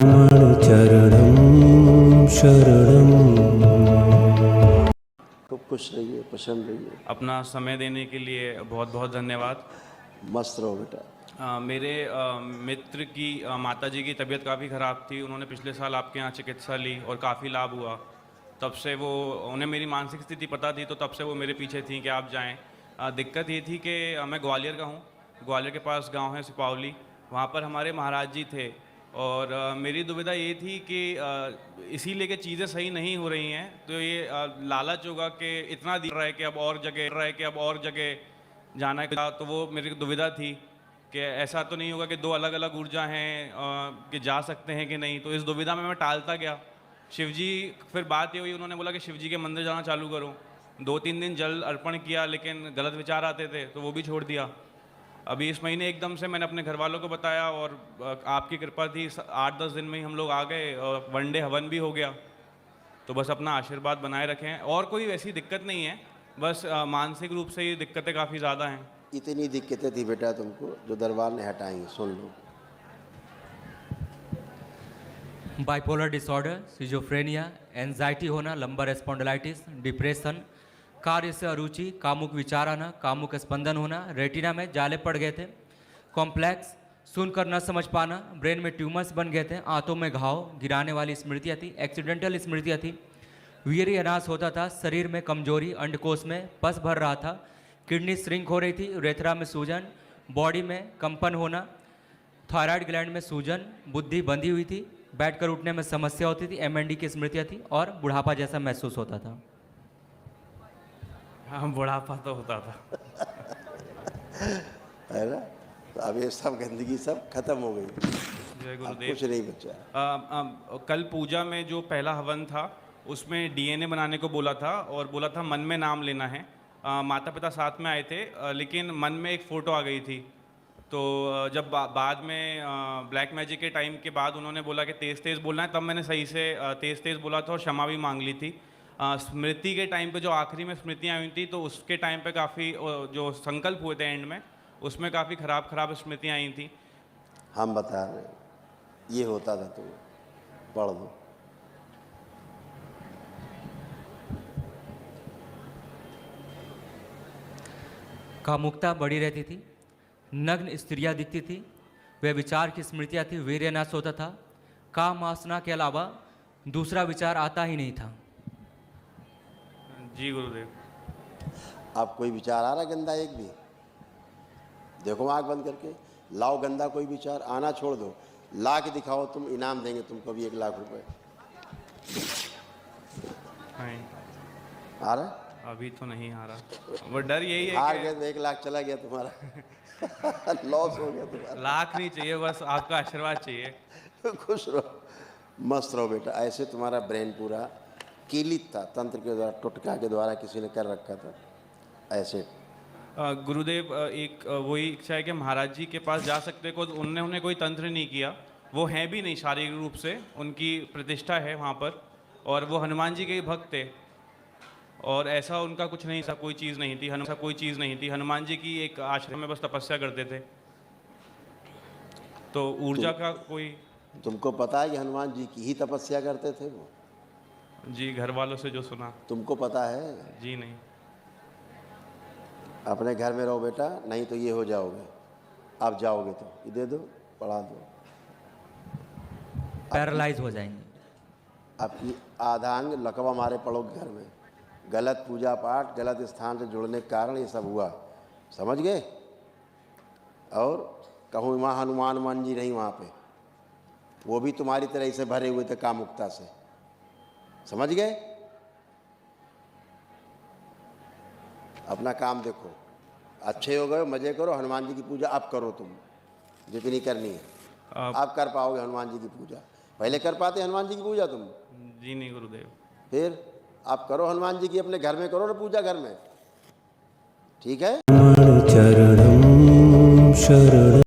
चरणं शरणं। खूब खुश रहिए, प्रसन्न रहिए, अपना समय देने के लिए बहुत बहुत धन्यवाद। मस्त रहो बेटा। मेरे मित्र की माताजी की तबीयत काफ़ी ख़राब थी। उन्होंने पिछले साल आपके यहाँ चिकित्सा ली और काफ़ी लाभ हुआ। तब से वो उन्हें मेरी मानसिक स्थिति पता थी, तो तब से वो मेरे पीछे थी कि आप जाएं। दिक्कत ये थी कि मैं ग्वालियर का हूँ। ग्वालियर के पास गांव है सिपावली, वहाँ पर हमारे महाराज जी थे। और मेरी दुविधा ये थी कि इसीलिए कि चीज़ें सही नहीं हो रही हैं, तो ये लालच होगा कि इतना दिख रहा है कि अब और जगह जाना है। तो वो मेरी दुविधा थी कि ऐसा तो नहीं होगा कि दो अलग अलग ऊर्जा हैं कि जा सकते हैं कि नहीं। तो इस दुविधा में मैं टालता गया। शिवजी, फिर बात ये हुई, उन्होंने बोला कि शिवजी के मंदिर जाना चालू करो। 2-3 दिन जल अर्पण किया, लेकिन गलत विचार आते थे तो वो भी छोड़ दिया। अभी इस महीने एकदम से मैंने अपने घर वालों को बताया और आपकी कृपा थी, 8-10 दिन में ही हम लोग आ गए और वनडे हवन भी हो गया। तो बस अपना आशीर्वाद बनाए रखें, और कोई वैसी दिक्कत नहीं है, बस मानसिक रूप से ये दिक्कतें काफ़ी ज़्यादा हैं। इतनी दिक्कतें थी बेटा तुमको, जो दरबार ने हटाई, सुन लो। बाइपोलर डिसऑर्डर, सिजोफ्रेनिया, एंजाइटी होना, लंबर स्पॉन्डिलाइटिस, डिप्रेशन, कार्य से अरुचि, कामुक विचार आना, कामुक स्पंदन होना, रेटिना में जाले पड़ गए थे, कॉम्प्लेक्स, सुनकर न समझ पाना, ब्रेन में ट्यूमर्स बन गए थे, आंतों में घाव, गिराने वाली स्मृतियाँ थी, एक्सीडेंटल स्मृतियाँ थी, वीर्य अनाश होता था, शरीर में कमजोरी, अंडकोश में पस भर रहा था, किडनी श्रिंक हो रही थी, उरेथरा में सूजन, बॉडी में कंपन होना, थायराइड ग्लैंड में सूजन, बुद्धि बंधी हुई थी, बैठकर उठने में समस्या होती थी, एमएनडी की स्मृतियाँ थी और बुढ़ापा जैसा महसूस होता था। हाँ, बुढ़ापा तो होता था। है ना? तो अब ये सब गंदगी सब खत्म हो गई, जय अब गुरुदेव। कुछ नहीं बचा। कल पूजा में जो पहला हवन था उसमें डीएनए बनाने को बोला था और बोला था मन में नाम लेना है। माता पिता साथ में आए थे, लेकिन मन में एक फ़ोटो आ गई थी। तो जब बाद में ब्लैक मैजिक के टाइम के बाद उन्होंने बोला कि तेज़ तेज़ बोलना है, तब मैंने सही से तेज़ तेज़ बोला था और क्षमा भी मांग ली थी। स्मृति के टाइम पे जो आखिरी में स्मृतियाँ हुई थी, तो उसके टाइम पे काफ़ी जो संकल्प हुए थे एंड में, उसमें काफ़ी ख़राब स्मृतियाँ आई थी। हम बता रहे हैं, ये होता था, तुम पढ़ दो। कामुकता बढ़ी रहती थी, नग्न स्त्रियाँ दिखती थी, वे विचार की स्मृतियाँ थी, वीर्य नाश होता था, काम वासना के अलावा दूसरा विचार आता ही नहीं था। जी गुरुदेव। आप कोई विचार आ रहा गंदा एक भी? देखो आँख बंद करके, लाओ गंदा कोई विचार, आना छोड़ दो, ला के दिखाओ, तुम इनाम देंगे तुमको भी 1 लाख रुपए। नहीं, आ रहा? अभी तो नहीं आ रहा। वो डर यही है हार कि गए तो 1 लाख चला गया तुम्हारा। लॉस हो गया तुम्हारा। लाख नहीं चाहिए, बस आपका आशीर्वाद चाहिए। खुश रहो, मस्त रहो बेटा। ऐसे तुम्हारा ब्रेन पूरा कीलित था, तंत्र के द्वारा, टुटका के द्वारा किसी ने कर रखा था ऐसे। गुरुदेव, एक वही इच्छा है कि महाराज जी के पास जा सकते को, उन्होंने कोई तंत्र नहीं किया, वो हैं भी नहीं शारीरिक रूप से, उनकी प्रतिष्ठा है वहाँ पर, और वो हनुमान जी के भक्त थे। और ऐसा उनका कुछ नहीं, ऐसा कोई चीज़ नहीं थी। हनुमान जी की एक आश्रम में बस तपस्या करते थे। तो ऊर्जा का कोई। तुमको पता है कि हनुमान जी की ही तपस्या करते थे वो? जी, घर वालों से जो सुना। तुमको पता है? जी नहीं। अपने घर में रहो बेटा, नहीं तो ये हो जाओगे। आप जाओगे तो ये दे दो, पढ़ा दो, पैरालाइज हो जाएंगे। आपकी आधांग लकवा मारे पड़ोगे घर में। गलत पूजा पाठ, गलत स्थान से जुड़ने के कारण ये सब हुआ, समझ गए? और कहूँ वहाँ हनुमान जी नहीं, वहाँ पे वो भी तुम्हारी तरह से भरे हुए थे कामुकता से, समझ गए? अपना काम देखो, अच्छे हो गए, मज़े करो, हनुमान जी की पूजा अब करो, तुम जितनी करनी है आप कर पाओगे हनुमान जी की पूजा। पहले कर पाते हनुमान जी की पूजा तुम? जी नहीं गुरुदेव। फिर आप करो हनुमान जी की, अपने घर में करो ना पूजा, घर में, ठीक है? चरणं शरणं।